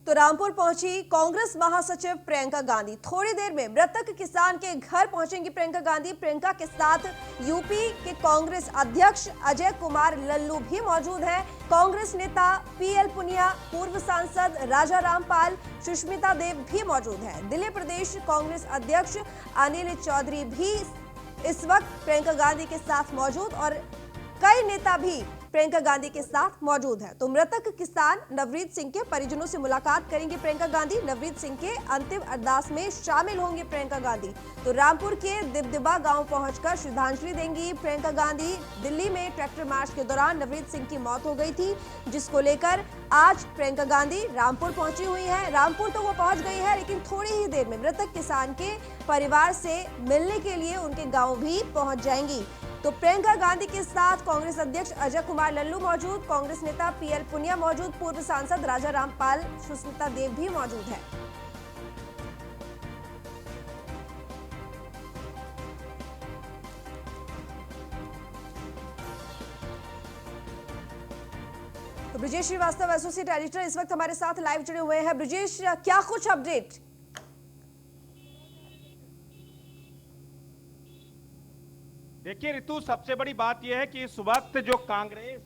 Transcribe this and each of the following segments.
तो रामपुर पहुंची कांग्रेस महासचिव प्रियंका गांधी। थोड़ी देर में मृतक किसान के घर पहुंचेंगी प्रियंका गांधी। प्रियंका के साथ यूपी के कांग्रेस अध्यक्ष अजय कुमार लल्लू भी मौजूद हैं। कांग्रेस नेता पीएल पुनिया, पूर्व सांसद राजा रामपाल, सुष्मिता देव भी मौजूद हैं। दिल्ली प्रदेश कांग्रेस अध्यक्ष अनिल चौधरी भी इस वक्त प्रियंका गांधी के साथ मौजूद और कई नेता भी प्रियंका गांधी के साथ मौजूद हैं। तो मृतक किसान नवरीत सिंह के परिजनों से मुलाकात करेंगी प्रियंका गांधी। नवरीत सिंह के अंतिम अरदास में शामिल होंगी प्रियंका गांधी। तो रामपुर के दिबदिबा गांव पहुंचकर श्रद्धांजलि देंगी प्रियंका गांधी। दिल्ली में ट्रैक्टर मार्च के दौरान नवरीत सिंह की मौत हो गई थी, जिसको लेकर आज प्रियंका गांधी रामपुर पहुंची हुई है। रामपुर तो वो पहुंच गई है, लेकिन थोड़ी ही देर में मृतक किसान के परिवार से मिलने के लिए उनके गाँव भी पहुंच जाएंगी। तो प्रियंका गांधी के साथ कांग्रेस अध्यक्ष अजय कुमार लल्लू मौजूद, कांग्रेस नेता पीएल पुनिया मौजूद, पूर्व सांसद राजा रामपाल, सुष्मिता देव भी मौजूद है। तो ब्रिजेश श्रीवास्तव एसोसिएट एडिटर इस वक्त हमारे साथ लाइव जुड़े हुए हैं। ब्रिजेश, क्या कुछ अपडेट? देखिए ऋतु, सबसे बड़ी बात यह है कि इस वक्त जो कांग्रेस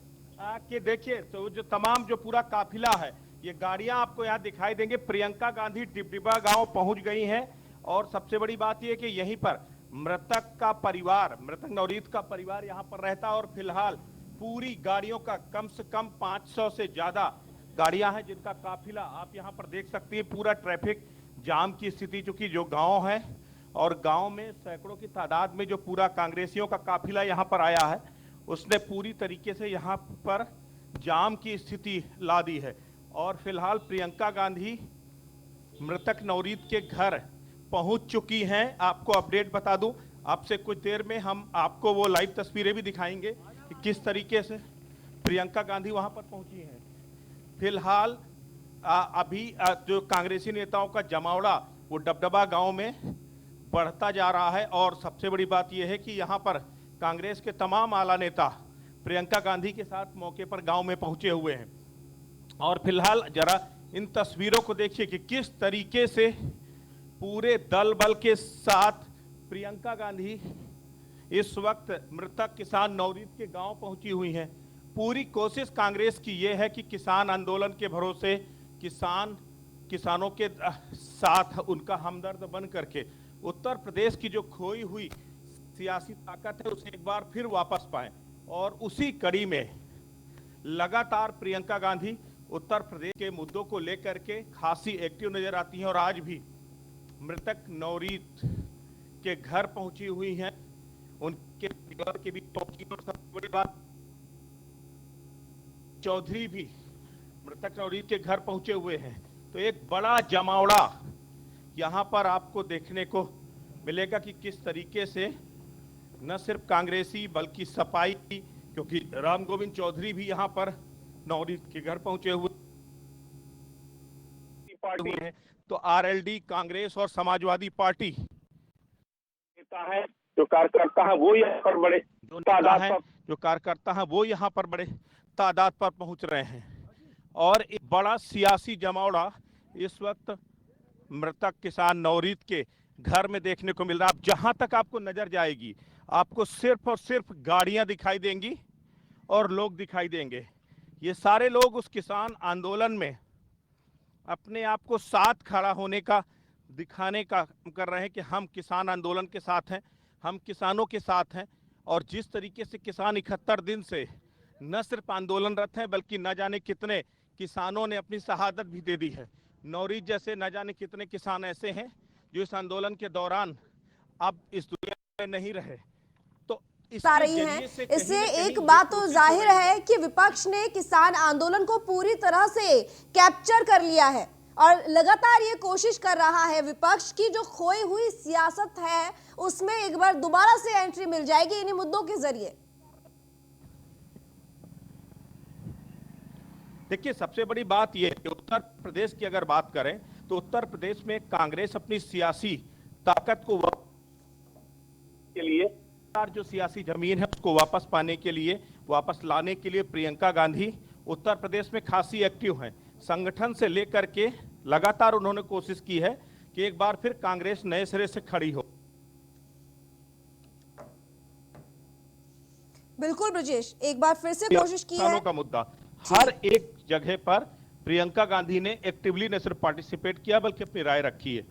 के देखिए तो जो तमाम जो पूरा काफिला है, ये गाड़ियां आपको यहाँ दिखाई देंगे। प्रियंका गांधी डिबडिबा गांव पहुंच गई हैं और सबसे बड़ी बात यह है कि यहीं पर मृतक का परिवार, मृतक नवरीत का परिवार यहाँ पर रहता है और फिलहाल पूरी गाड़ियों का कम से कम 500 से ज्यादा गाड़ियां हैं जिनका काफिला आप यहाँ पर देख सकती है। पूरा ट्रैफिक जाम की स्थिति, चूंकि जो गाँव है और गांव में सैकड़ों की तादाद में जो पूरा कांग्रेसियों का काफिला यहां पर आया है, उसने पूरी तरीके से यहां पर जाम की स्थिति ला दी है। और फिलहाल प्रियंका गांधी मृतक नवरीत के घर पहुंच चुकी हैं। आपको अपडेट बता दूं, आपसे कुछ देर में हम आपको वो लाइव तस्वीरें भी दिखाएंगे कि किस तरीके से प्रियंका गांधी वहां पर पहुंची हैं। फिलहाल अभी जो कांग्रेसी नेताओं का जमावड़ा वो डबडबा गांव में बढ़ता जा रहा है और सबसे बड़ी बात यह है कि यहां पर कांग्रेस के तमाम आला नेता प्रियंका गांधी के साथ मौके पर गांव में पहुंचे हुए हैं। और फिलहाल जरा इन तस्वीरों को देखिए कि किस तरीके से पूरे दल बल के साथ प्रियंका गांधी इस वक्त मृतक किसान नवरीत के गांव पहुंची हुई हैं। पूरी कोशिश कांग्रेस की यह है कि किसान आंदोलन के भरोसे किसानों के साथ उनका हमदर्द बन करके उत्तर प्रदेश की जो खोई हुई सियासी ताकत है उसे एक बार फिर वापस पाएं। और उसी कड़ी में लगातार प्रियंका गांधी उत्तर प्रदेश के मुद्दों को लेकर के खासी एक्टिव नजर आती हैं और आज भी मृतक नवरीत के घर पहुंची हुई हैं, उनके परिवार के भी पहुंची। और सबसे बड़ी बात, चौधरी भी मृतक नवरीत के घर पहुंचे हुए हैं। तो एक बड़ा जमावड़ा यहां पर आपको देखने को मिलेगा कि किस तरीके से न सिर्फ कांग्रेसी बल्कि सपाई, क्योंकि राम गोविंद चौधरी भी यहां पर नवरीत के घर पहुंचे हुए पार्टी है। तो आरएलडी, कांग्रेस और समाजवादी पार्टी नेता है, जो कार्यकर्ता है वो यहाँ पर बड़े तादाद पर पहुंच रहे हैं। और एक बड़ा सियासी जमावड़ा इस वक्त मृतक किसान नवरीत के घर में देखने को मिल रहा है। अब जहां तक आपको नजर जाएगी, आपको सिर्फ और सिर्फ गाड़ियां दिखाई देंगी और लोग दिखाई देंगे। ये सारे लोग उस किसान आंदोलन में अपने आप को साथ खड़ा होने का, दिखाने का कर रहे हैं कि हम किसान आंदोलन के साथ हैं, हम किसानों के साथ हैं। और जिस तरीके से किसान 71 दिन से न सिर्फ आंदोलनरत हैं बल्कि न जाने कितने किसानों ने अपनी शहादत भी दे दी है। नवरीत जैसे न जाने कितने किसान ऐसे हैं जो इस आंदोलन के दौरान अब इस दुनिया में नहीं रहे। तो रही हैं। इससे एक बात तो जाहिर है कि विपक्ष ने किसान आंदोलन को पूरी तरह से कैप्चर कर लिया है और लगातार ये कोशिश कर रहा है विपक्ष की जो खोई हुई सियासत है उसमें एक बार दोबारा से एंट्री मिल जाएगी इन्हीं मुद्दों के जरिए। देखिए, सबसे बड़ी बात यह कि उत्तर प्रदेश की अगर बात करें तो उत्तर प्रदेश में कांग्रेस अपनी सियासी ताकत को के लिए, जो सियासी जमीन है उसको वापस पाने के लिए, वापस लाने के लिए प्रियंका गांधी उत्तर प्रदेश में खासी एक्टिव हैं। संगठन से लेकर के लगातार उन्होंने कोशिश की है कि एक बार फिर कांग्रेस नए सिरे से खड़ी हो। बिल्कुल ब्रजेश, एक बार फिर से कोशिश की है। किसानों का मुद्दा हर एक जगह पर प्रियंका गांधी ने एक्टिवली न सिर्फ पार्टिसिपेट किया बल्कि अपनी राय रखी है।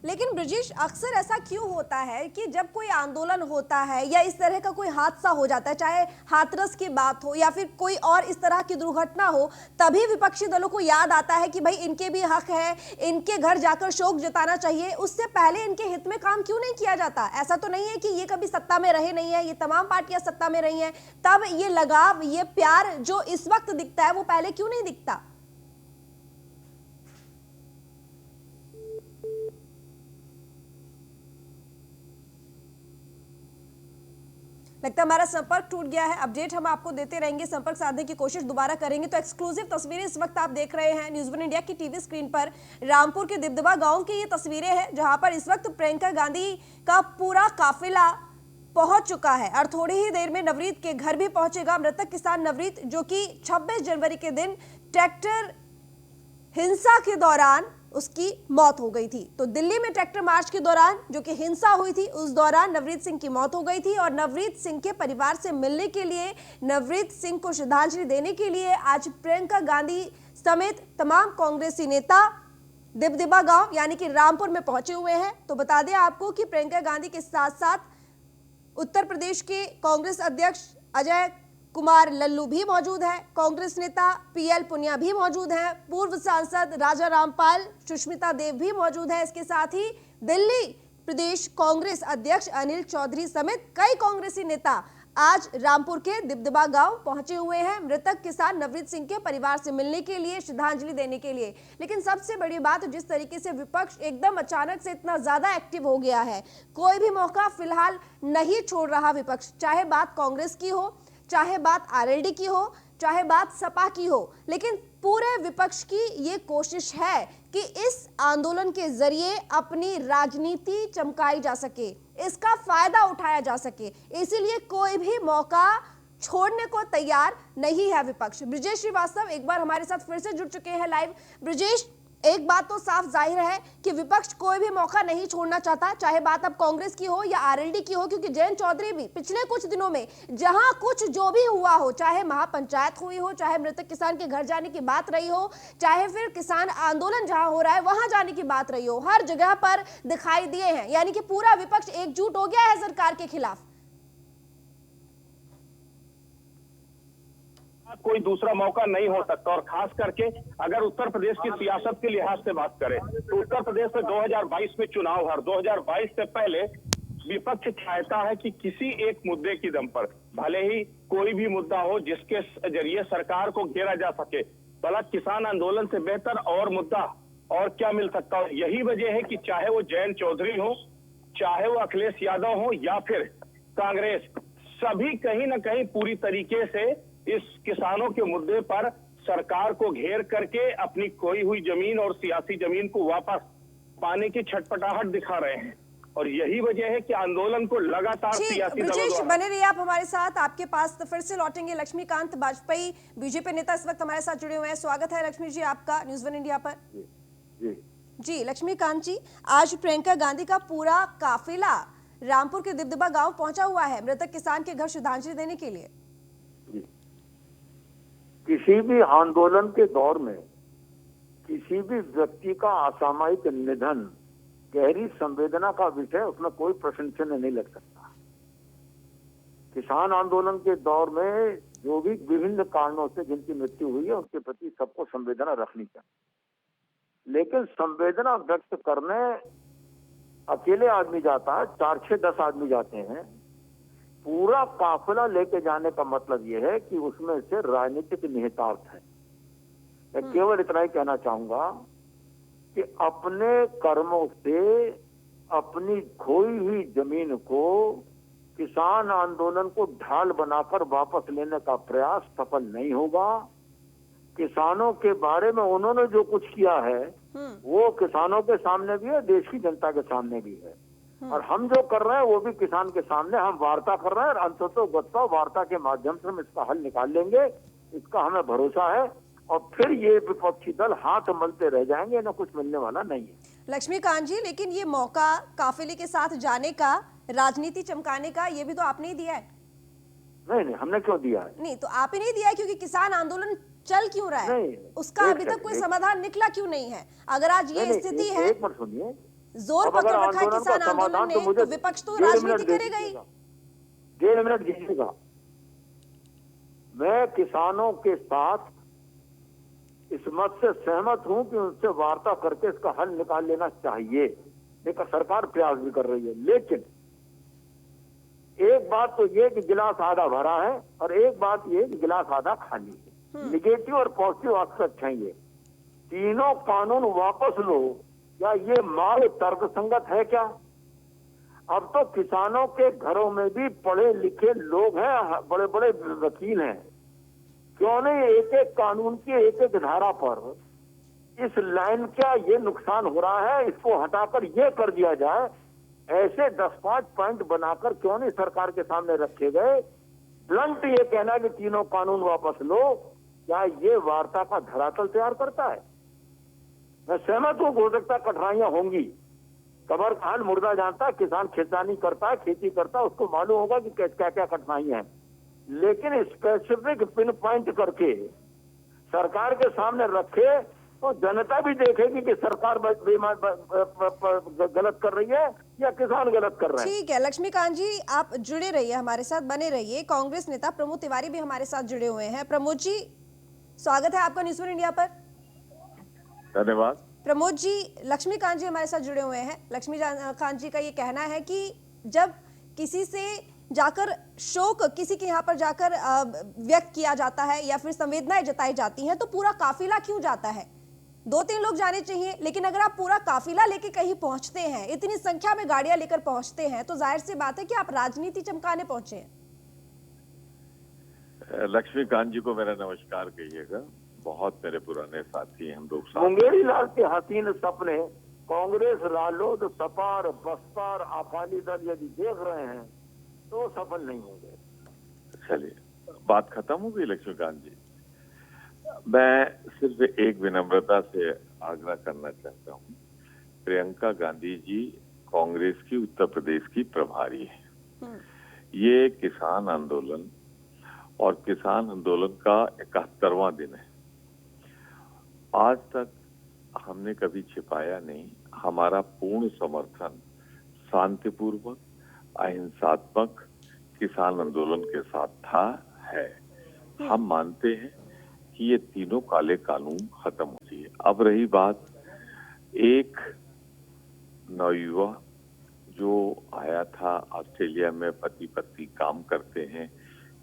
लेकिन ब्रजेश, अक्सर ऐसा क्यों होता है कि जब कोई आंदोलन होता है या इस तरह का कोई हादसा हो जाता है, चाहे हाथरस की बात हो या फिर कोई और इस तरह की दुर्घटना हो, तभी विपक्षी दलों को याद आता है कि भाई इनके भी हक है, इनके घर जाकर शोक जताना चाहिए। उससे पहले इनके हित में काम क्यों नहीं किया जाता? ऐसा तो नहीं है कि ये कभी सत्ता में रहे नहीं है, ये तमाम पार्टियां सत्ता में रही हैं, तब ये लगाव, ये प्यार जो इस वक्त दिखता है वो पहले क्यों नहीं दिखता? लगता है हमारा संपर्क टूट गया है। अपडेट हम आपको देते रहेंगे, संपर्क साधने की कोशिश दोबारा करेंगे। तो एक्सक्लूसिव तस्वीरें इस वक्त आप देख रहे हैं न्यूज़ वन इंडिया की टीवी स्क्रीन पर। रामपुर के दिबदबा गांव की ये तस्वीरें हैं जहां पर इस वक्त प्रियंका गांधी का पूरा काफिला पहुंच चुका है और थोड़ी ही देर में नवरीत के घर भी पहुंचेगा। मृतक किसान नवरीत, जो कि 26 जनवरी के दिन ट्रैक्टर हिंसा के दौरान उसकी मौत हो गई थी। तो दिल्ली में ट्रैक्टर मार्च के दौरान जो कि हिंसा हुई थी, उस दौरान नवरीत सिंह की मौत हो गई थी और नवरीत सिंह के परिवार से मिलने के लिए, नवरीत सिंह को श्रद्धांजलि देने के लिए आज प्रियंका गांधी समेत तमाम कांग्रेसी नेता दिबदिबा गांव यानी कि रामपुर में पहुंचे हुए हैं। तो बता दें आपको कि प्रियंका गांधी के साथ साथ उत्तर प्रदेश के कांग्रेस अध्यक्ष अजय कुमार लल्लू भी मौजूद है, कांग्रेस नेता पीएल पुनिया भी मौजूद हैं, पूर्व सांसद राजा रामपाल, सुष्मिता देव भी मौजूद है। इसके साथ ही दिल्ली प्रदेश कांग्रेस अध्यक्ष अनिल चौधरी समेत कई कांग्रेसी नेता आज रामपुर के दिबदबा गांव पहुंचे हुए हैं मृतक किसान नवरीत सिंह के परिवार से मिलने के लिए, श्रद्धांजलि देने के लिए। लेकिन सबसे बड़ी बात, जिस तरीके से विपक्ष एकदम अचानक से इतना ज्यादा एक्टिव हो गया है, कोई भी मौका फिलहाल नहीं छोड़ रहा विपक्ष, चाहे बात कांग्रेस की हो, चाहे बात आरएलडी की हो, चाहे बात सपा की हो, लेकिन पूरे विपक्ष की ये कोशिश है कि इस आंदोलन के जरिए अपनी राजनीति चमकाई जा सके, इसका फायदा उठाया जा सके, इसीलिए कोई भी मौका छोड़ने को तैयार नहीं है विपक्ष। ब्रजेश श्रीवास्तव एक बार हमारे साथ फिर से जुड़ चुके हैं लाइव। ब्रजेश, एक बात तो साफ जाहिर है कि विपक्ष कोई भी मौका नहीं छोड़ना चाहता, चाहे बात अब कांग्रेस की हो या आरएलडी की हो, क्योंकि जयंत चौधरी भी पिछले कुछ दिनों में जहां कुछ जो भी हुआ हो, चाहे महापंचायत हुई हो, चाहे मृतक किसान के घर जाने की बात रही हो, चाहे फिर किसान आंदोलन जहां हो रहा है वहां जाने की बात रही हो, हर जगह पर दिखाई दिए हैं। यानी कि पूरा विपक्ष एकजुट हो गया है सरकार के खिलाफ। कोई दूसरा मौका नहीं हो सकता। और खास करके अगर उत्तर प्रदेश की सियासत के लिहाज से बात करें तो उत्तर प्रदेश में 2022 में चुनाव है। 2022 से पहले विपक्ष चाहता है कि किसी एक मुद्दे की दम पर, भले ही कोई भी मुद्दा हो जिसके जरिए सरकार को घेरा जा सके, भला किसान आंदोलन से बेहतर और मुद्दा और क्या मिल सकता हो। यही वजह है कि चाहे वो जयंत चौधरी हो, चाहे वो अखिलेश यादव हो या फिर कांग्रेस, सभी कहीं ना कहीं पूरी तरीके से इस किसानों के मुद्दे पर सरकार को घेर करके अपनी खोई हुई जमीन और सियासी जमीन को वापस पाने की छटपटाहट दिखा रहे हैं। और यही वजह है कि आंदोलन को लगातार सियासी दलों द्वारा। बने रहिए आप हमारे साथ, आपके पास तो फिर से लौटेंगे लक्ष्मीकांत वाजपेयी, बीजेपी नेता इस वक्त हमारे साथ जुड़े हुए हैं। स्वागत है लक्ष्मी जी आपका न्यूज़ वन इंडिया पर। जी लक्ष्मीकांत जी, आज प्रियंका गांधी का पूरा काफिला रामपुर के दिबदबा गांव पहुंचा हुआ है मृतक किसान के घर श्रद्धांजलि देने के लिए। किसी भी आंदोलन के दौर में किसी भी व्यक्ति का असामयिक निधन गहरी संवेदना का विषय, उसमें कोई प्रश्न चिन्ह नहीं लग सकता। किसान आंदोलन के दौर में जो भी विभिन्न कारणों से जिनकी मृत्यु हुई है उनके प्रति सबको संवेदना रखनी चाहिए, लेकिन संवेदना व्यक्त करने अकेले आदमी जाता है, 4, 6, 10 आदमी जाते हैं। पूरा काफिला लेके जाने का मतलब यह है कि उसमें से राजनीतिक निहितार्थ है। मैं केवल इतना ही कहना चाहूंगा कि अपने कर्मों से अपनी खोई हुई जमीन को, किसान आंदोलन को ढाल बनाकर वापस लेने का प्रयास सफल नहीं होगा। किसानों के बारे में उन्होंने जो कुछ किया है वो किसानों के सामने भी है, देश की जनता के सामने भी है, और हम जो कर रहे हैं वो भी किसान के सामने। हम वार्ता कर रहे हैं और अंततः वार्ता के माध्यम से हम इसका हल निकाल लेंगे, इसका हमें भरोसा है। और फिर ये विपक्षी दल हाथ मलते रह जाएंगे, ना कुछ मिलने वाला नहीं है। लक्ष्मीकांत जी, लेकिन ये मौका काफिले के साथ जाने का, राजनीति चमकाने का, ये भी तो आपने ही दिया है। नहीं, हमने क्यों दिया है? नहीं तो आप ही नहीं दिया है, क्योंकि किसान आंदोलन चल क्यों रहा है, नहीं, उसका अभी तक कोई समाधान निकला क्यों नहीं है? अगर आज ये स्थिति है, एक मिनट सुनिए, जोर अब पकड़ अगर रखा है आंदोलन का किसान आंदोलन समाधान ने, तो मुझे तो विपक्ष तो 1.5 मिनट राजनीति दे करेगा ही। दीजिएगा, 1.5 मिनट दीजिएगा। मैं किसानों के साथ इस मत से सहमत हूं कि उनसे वार्ता करके इसका हल निकाल लेना चाहिए, लेकिन सरकार प्रयास भी कर रही है। लेकिन एक बात तो ये कि गिलास आधा भरा है, और एक बात ये कि गिलास आधा खाली है। निगेटिव और पॉजिटिव एस्पेक्ट हैं ये। तीनों कानून वापस लो, क्या ये माल तर्कसंगत है क्या? अब तो किसानों के घरों में भी पढ़े लिखे लोग हैं, बड़े बड़े वकील हैं। क्यों नहीं एक एक कानून की एक एक धारा पर इस लाइन का ये नुकसान हो रहा है, इसको हटाकर ये कर दिया जाए। ऐसे 10-5 पॉइंट बनाकर क्यों नहीं सरकार के सामने रखे गए? ब्लंट ये कहना कि तीनों कानून वापस लो, क्या ये वार्ता का धरातल तैयार करता है? मैं सहमत हूं, हो सकता है कठिनाइयां होंगी। कबर खान मुर्दा जानता है, किसान खेतानी करता है, खेती करता है, उसको मालूम होगा कि क्या क्या कठिनाइयां हैं। लेकिन स्पेसिफिक पिन पॉइंट करके सरकार के सामने रखे तो जनता भी देखेगी कि सरकार गलत कर रही है या किसान गलत कर रहे हैं। ठीक है लक्ष्मीकांत जी, आप जुड़े रहिए, हमारे साथ बने रहिए। कांग्रेस नेता प्रमोद तिवारी भी हमारे साथ जुड़े हुए हैं। प्रमोद जी, स्वागत है आपका न्यूज़ 1 इंडिया पर। धन्यवाद। प्रमोद जी, लक्ष्मीकांत जी हमारे साथ जुड़े हुए हैं। लक्ष्मीकांत जी का ये कहना है कि जब किसी से जाकर शोक किसी के यहाँ पर जाकर व्यक्त किया जाता है या फिर संवेदनाएं जताई जाती हैं, तो पूरा काफिला क्यों जाता है? 2-3 लोग जाने चाहिए, लेकिन अगर आप पूरा काफिला लेके कहीं पहुंचते हैं, इतनी संख्या में गाड़ियां लेकर पहुंचते हैं, तो जाहिर सी बात है कि आप राजनीति चमकाने पहुंचे हैं। लक्ष्मीकांत जी को मेरा नमस्कार कहिएगा, बहुत मेरे पुराने साथी हैं, हम लोग साथ। मुंगेरी लाल के हसीन सपने कांग्रेस, रालोद, सपा, बसपा, अकाली दल यदि देख रहे हैं तो सफल नहीं होंगे। चलिए, बात खत्म हो गई लक्ष्मीकांत जी। मैं सिर्फ एक विनम्रता से आग्रह करना चाहता हूँ। प्रियंका गांधी जी कांग्रेस की उत्तर प्रदेश की प्रभारी है। ये किसान आंदोलन और किसान आंदोलन का 71वां दिन है। आज तक हमने कभी छिपाया नहीं, हमारा पूर्ण समर्थन शांतिपूर्वक अहिंसात्मक किसान आंदोलन के साथ था, है। हम मानते हैं कि ये तीनों काले कानून खत्म हो चाहिए। अब रही बात, एक नवयुवा जो आया था ऑस्ट्रेलिया में, पति पत्नी काम करते हैं,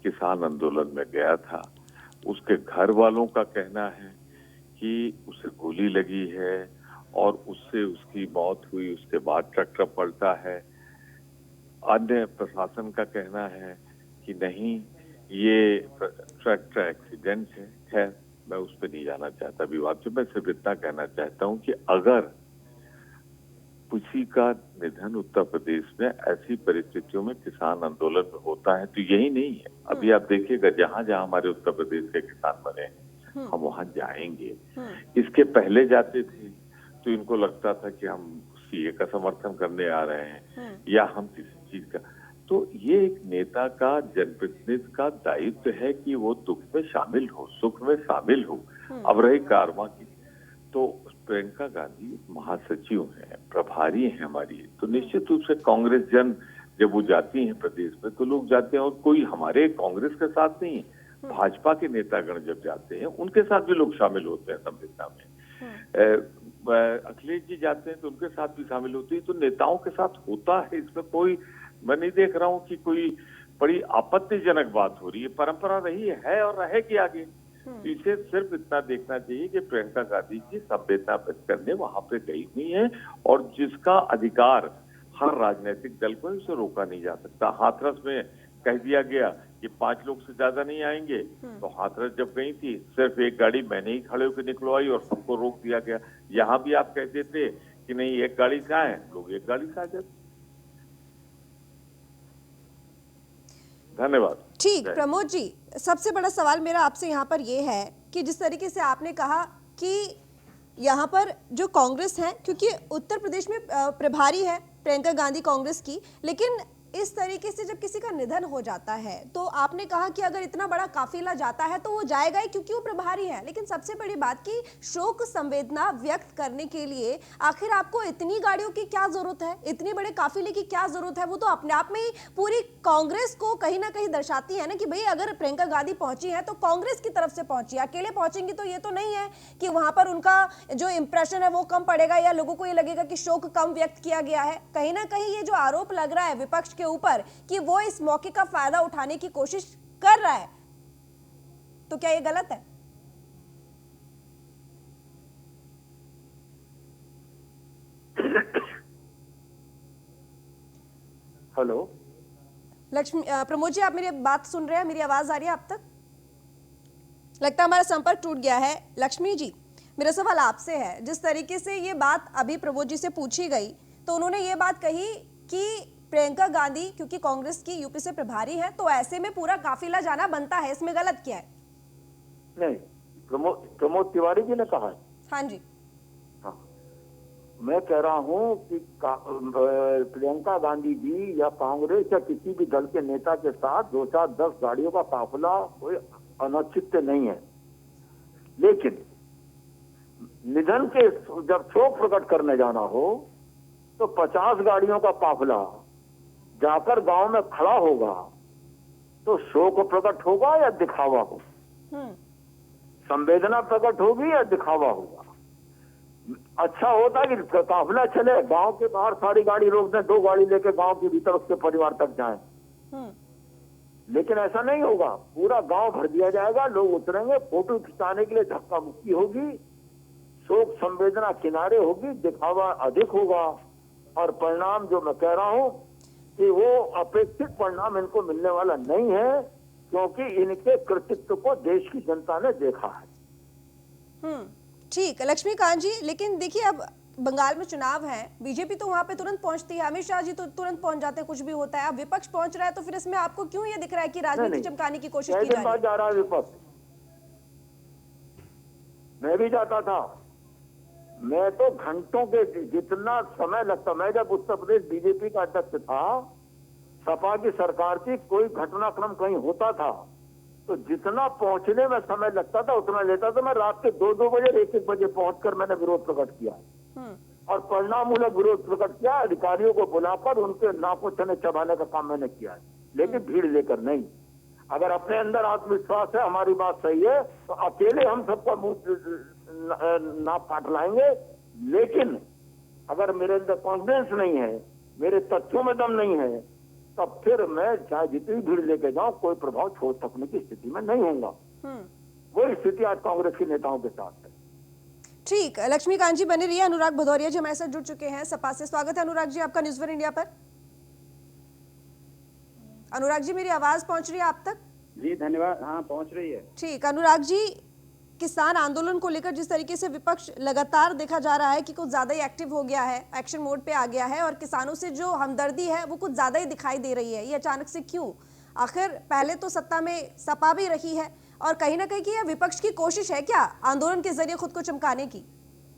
किसान आंदोलन में गया था, उसके घर वालों का कहना है कि उसे गोली लगी है और उससे उसकी मौत हुई, उसके बाद ट्रैक्टर पलटा है। अन्य प्रशासन का कहना है कि नहीं, ये ट्रैक्टर एक्सीडेंट है। खैर, मैं उस पर नहीं जाना चाहता विवाद से। मैं सिर्फ इतना कहना चाहता हूं कि अगर किसी का निधन उत्तर प्रदेश में ऐसी परिस्थितियों में किसान आंदोलन में होता है तो यही नहीं है, अभी आप देखिएगा जहां जहां हमारे उत्तर प्रदेश के किसान मरे हैं, हम वहां जाएंगे। इसके पहले जाते थे तो इनको लगता था कि हम सीए का समर्थन करने आ रहे हैं या हम किसी चीज का। तो ये एक नेता का, जनप्रतिनिधि का दायित्व है कि वो दुख में शामिल हो, सुख में शामिल हो। अब रही कारवां की, तो प्रियंका गांधी महासचिव हैं, प्रभारी हैं हमारी, तो निश्चित रूप से कांग्रेस जन जब वो जाती हैं प्रदेश में तो लोग जाते हैं, और कोई हमारे कांग्रेस के साथ नहीं, भाजपा के नेतागण जब जाते हैं उनके साथ भी लोग शामिल होते हैं संवेदना में। अखिलेश जी जाते हैं तो उनके साथ भी शामिल होते हैं। तो नेताओं के साथ होता है, इसमें कोई, मैं नहीं देख रहा हूँ कि कोई बड़ी आपत्तिजनक बात हो रही है। परंपरा रही है और रहेगी आगे। इसे सिर्फ इतना देखना चाहिए कि प्रियंका गांधी जी संवेदना व्यक्त करने वहां पे गई हुई है, और जिसका अधिकार हर राजनीतिक दल को, इसे रोका नहीं जा सकता। हाथरस में कह दिया गया कि 5 लोग से ज्यादा नहीं आएंगे, तो हाथरस जब गई थी सिर्फ एक गाड़ी मैंने ही खड़े होकर निकलवाई और सबको रोक दिया गया। यहाँ भी आप कहते थे कि नहीं एक गाड़ी से आए, लोग एक गाड़ी से आ जाते। धन्यवाद। ठीक, प्रमोद जी, सबसे बड़ा सवाल मेरा आपसे यहाँ पर ये है कि जिस तरीके से आपने कहा कि यहाँ पर जो कांग्रेस है, क्योंकि उत्तर प्रदेश में प्रभारी है प्रियंका गांधी कांग्रेस की, लेकिन इस तरीके से जब किसी का निधन हो जाता है तो आपने कहा कि अगर इतना बड़ा काफिला जाता है तो वो जाएगा ही, क्योंकि वो प्रभारी है। लेकिन सबसे बड़ी बात कि शोक संवेदना व्यक्त करने के लिए आखिर आपको इतनी गाड़ियों की क्या जरूरत है, इतनी बड़े काफिले की क्या जरूरत है? वो तो अपने आप में ही पूरी कांग्रेस को कहीं ना कहीं दर्शाती है ना कि भाई अगर प्रियंका गांधी पहुंची है तो कांग्रेस की तरफ से पहुंची है, अकेले पहुंचेंगी तो ये तो नहीं है कि वहां पर उनका जो इंप्रेशन है वो कम पड़ेगा या लोगों को ये लगेगा कि शोक कम व्यक्त किया गया है। कहीं ना कहीं ये जो आरोप लग रहा है विपक्ष के ऊपर कि वो इस मौके का फायदा उठाने की कोशिश कर रहा है, तो क्या ये गलत है? हेलो लक्ष्मी प्रमोद जी, आप मेरी बात सुन रहे हैं? मेरी आवाज आ रही है आप तक? लगता है हमारा संपर्क टूट गया है। लक्ष्मी जी, मेरा सवाल आपसे है, जिस तरीके से ये बात अभी प्रमोद जी से पूछी गई तो उन्होंने ये बात कही कि प्रियंका गांधी क्योंकि कांग्रेस की यूपी से प्रभारी है तो ऐसे में पूरा काफिला जाना बनता है, इसमें गलत क्या है? नहीं, प्रमोद तिवारी जी ने कहा है। हाँ जी। हाँ, मैं कह रहा हूं कि प्रियंका गांधी जी या कांग्रेस या किसी भी दल के नेता के साथ 2, 4, 10 गाड़ियों का काफिला कोई अनौचित्य नहीं है, लेकिन निधन के जब शोक प्रकट करने जाना हो तो 50 गाड़ियों का काफिला जाकर गांव में खड़ा होगा तो शोक प्रकट होगा या दिखावा होगा? संवेदना प्रकट होगी या दिखावा होगा? अच्छा होता कि काफिला चले, गांव के बाहर सारी गाड़ी रोक दें, 2 गाड़ी लेके गांव के भीतर उसके परिवार तक जाएं। लेकिन ऐसा नहीं होगा, पूरा गांव भर दिया जाएगा, लोग उतरेंगे, फोटो खिंचाने के लिए धक्का मुक्की होगी, शोक संवेदना किनारे होगी, दिखावा अधिक होगा, और परिणाम जो मैं कह रहा हूं कि वो अपेक्षित परिणाम इनको मिलने वाला नहीं है, क्योंकि इनके कृतित्व को देश की जनता ने देखा है। ठीक, लक्ष्मीकांत जी, लेकिन देखिए अब बंगाल में चुनाव है, बीजेपी तो वहां पे तुरंत पहुंचती है, अमित शाह जी तो तुरंत पहुंच जाते हैं, कुछ भी होता है। अब विपक्ष पहुंच रहा है तो फिर इसमें आपको क्यों ये दिख रहा है कि राजनीति चमकाने की कोशिश की जा रही है? जा रहा है विपक्ष, मैं भी जाता था, मैं तो घंटों के जितना समय लगता, मैं जब उत्तर प्रदेश बीजेपी का अध्यक्ष था, सपा की सरकार थी, कोई घटनाक्रम कहीं होता था तो जितना पहुंचने में समय लगता था उतना लेता था। मैं रात के 2-2 बजे 1-1 बजे पहुंचकर मैंने विरोध प्रकट किया और परिणाममूलक विरोध प्रकट किया, अधिकारियों को बुलाकर उनके नाकों चने चबाने का काम मैंने किया है, लेकिन भीड़ लेकर नहीं। अगर अपने अंदर आत्मविश्वास है, हमारी बात सही है, तो अकेले हम सबका मुंह नाप काट लाएंगे, लेकिन अगर मेरे अंदर कॉन्फिडेंस नहीं है, मेरे तथ्यों में दम नहीं है, तब फिर मैं चाहे जितनी भीड़ लेके जाऊं कोई प्रभाव छोड़ सकने की स्थिति में नहीं होऊंगा। वो स्थिति आज कांग्रेस के नेताओं के साथ है। ठीक, लक्ष्मीकांत जी बने रहिए। अनुराग भदौरिया जी हमारे साथ जुड़ चुके हैं सपा से। स्वागत है अनुराग जी आपका न्यूज़ वन इंडिया पर। अनुराग जी, मेरी आवाज पहुंच रही है आप तक? जी धन्यवाद, हाँ पहुंच रही है। ठीक, अनुराग जी, किसान आंदोलन को लेकर जिस तरीके से विपक्ष लगातार देखा जा रहा है कि कुछ ज्यादा ही एक्टिव हो गया है, एक्शन मोड पे आ गया है और किसानों से जो हमदर्दी है वो कुछ ज्यादा ही दिखाई दे रही है, ये अचानक से क्यों? आखिर पहले तो सत्ता में सपा भी रही है और कहीं ना कहीं यह विपक्ष की कोशिश है क्या आंदोलन के जरिए खुद को चमकाने की?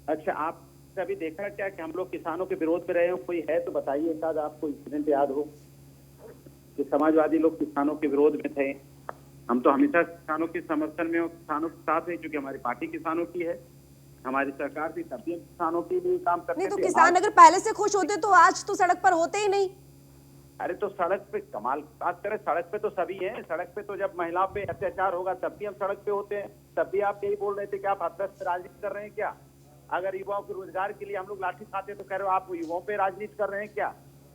अच्छा, आप कभी देखा क्या कि हम लोग किसानों के विरोध में रहे हो? कोई है तो बताइए, शायद आपको इंसिडेंट याद हो कि समाजवादी लोग किसानों के विरोध में थे। हम तो हमेशा किसानों के समर्थन में और किसानों के साथ है, क्योंकि हमारी पार्टी किसानों की है, हमारी सरकार थी, तब भी हम किसानों के लिए काम करते नहीं तो थे। किसान अगर पहले से खुश होते तो आज तो सड़क पर होते ही नहीं। अरे तो सड़क पे कमाल बात करें, सड़क पे तो सभी हैं। सड़क पे तो जब महिलाओं पे अत्याचार होगा तब भी हम सड़क पे होते हैं। तब भी आप यही बोल रहे थे कि आप हद राजनीति कर रहे हैं क्या? अगर युवाओं के रोजगार के लिए हम लोग लाठी खाते तो कह रहे हो आप युवाओं पे राजनीति कर रहे हैं क्या?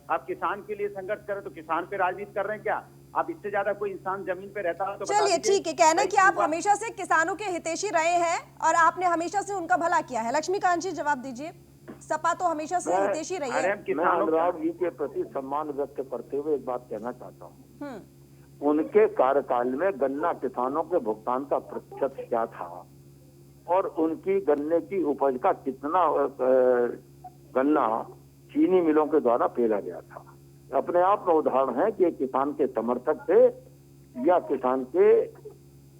आप किसान के लिए संघर्ष करें तो किसान पे राजनीति कर रहे हैं क्या? आप इससे ज्यादा कोई इंसान जमीन पे रहता है तो चलिए ठीक है, कहना कि आप हमेशा से किसानों के हितैषी रहे हैं और आपने हमेशा से उनका भला किया है। लक्ष्मीकांत जी जवाब दीजिए। सपा तो हमेशा से हितैषी रही है। मैं अनुराग जी के प्रति सम्मान व्यक्त करते हुए एक बात कहना चाहता हूँ। उनके कार्यकाल में गन्ना किसानों के भुगतान का प्रतिशत क्या था और उनकी गन्ने की उपज का कितना गन्ना चीनी मिलों के द्वारा पेला गया था, अपने आप में उदाहरण है कि किसान के समर्थक थे या किसान के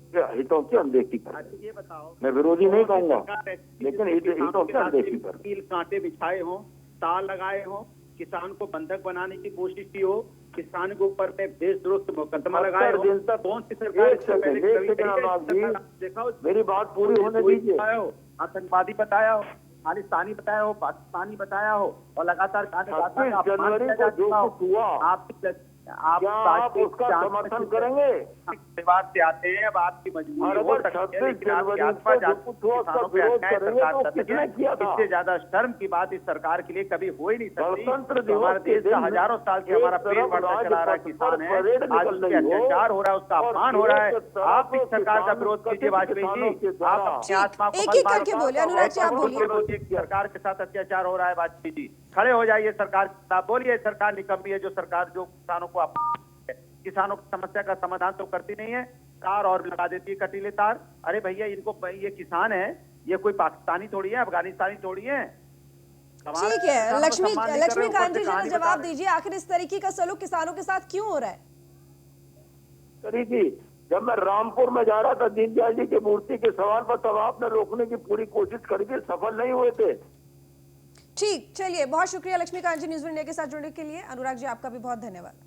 के हितों की अनदेखी कर रहे हैं। अच्छा ये बताओ, मैं विरोधी नहीं कहूंगा, सरकार ऐसी लेकिन किसानों हितों के की साथ अनदेखी कर रहे हैं। कील कांटे बिछाए हों, तार लगाए हों, किसान को बंधक बनाने की कोशिश की हो, किसान के ऊपर में देशद्रोह के मुकदमा लगाए हो। दिन तक कौन सी सरकार एक इससे पहले सेकंड कभी कही है? अनुराग जी, सरकार देखा हो, मेरी बात पूरी होने कोई दीजिए। बताया हो, आतंकवादी बताया हो, खालिस्तानी बताया हो, पाकिस्तानी बताया हो, और लगातार 26 जनवरी को जो कुछ हुआ, आप क्या आप उसका समर्थन करेंगे? परिवार से आते हैं, अब आपकी मजबूरी हो अगर सकती है, 26 लेकिन आपकी जनवरी आत्मा को जो कुछ हुआ उसका किसानों पे विरोध अन्याय करेंगे सरकार तो कर रही किसने है। किया था? इससे ज्यादा शर्म की बात इस सरकार के लिए कभी हो ही नहीं सकती। गणतंत्र तो दिवस हमारे के देश का दिन हजारों साल से एक हमारा पेट तरफ बढ़ता चला रहा है राजपथ किसान पर है, परेड आज निकल उस पे रही हो, अत्याचार हो रहा है, उसका और अपमान हो रहा है। एक तरफ आप इस सरकार का किसान विरोध कीजिए कथित वाजपेयी किसानों जी, के द्वारा आप अपनी आत्मा को एक मत एक मारो। करके बोलिए, अनुराग जी, आप बोलिए। सरकार के साथ अत्याचार हो रहा है वाजपेयी जी, खड़े हो जाइए सरकार के साथ, बोलिए सरकार निकम्मी है, जो सरकार जो किसानों को किसानों की समस्या का समाधान तो करती नहीं है, तार और लगा देती है कटीले तार। अरे भैया, इनको ये किसान है, ये कोई पाकिस्तानी थोड़ी है, अफगानिस्तानी थोड़ी है। ठीक है, लक्ष्मीकांत जी जरा जवाब दीजिए, आखिर इस तरीके का सलूक किसानों के साथ क्यों हो रहा है? करी थी जब मैं रामपुर में जा रहा था दीनदयाल जी की मूर्ति के सवाल पर, तब आपने रोकने की पूरी कोशिश करी थी, सफल नहीं हुए थे। ठीक, चलिए, बहुत शुक्रिया लक्ष्मीकांत जी न्यूज़ इंडिया के साथ जुड़ने के लिए। अनुराग जी, आपका भी बहुत धन्यवाद।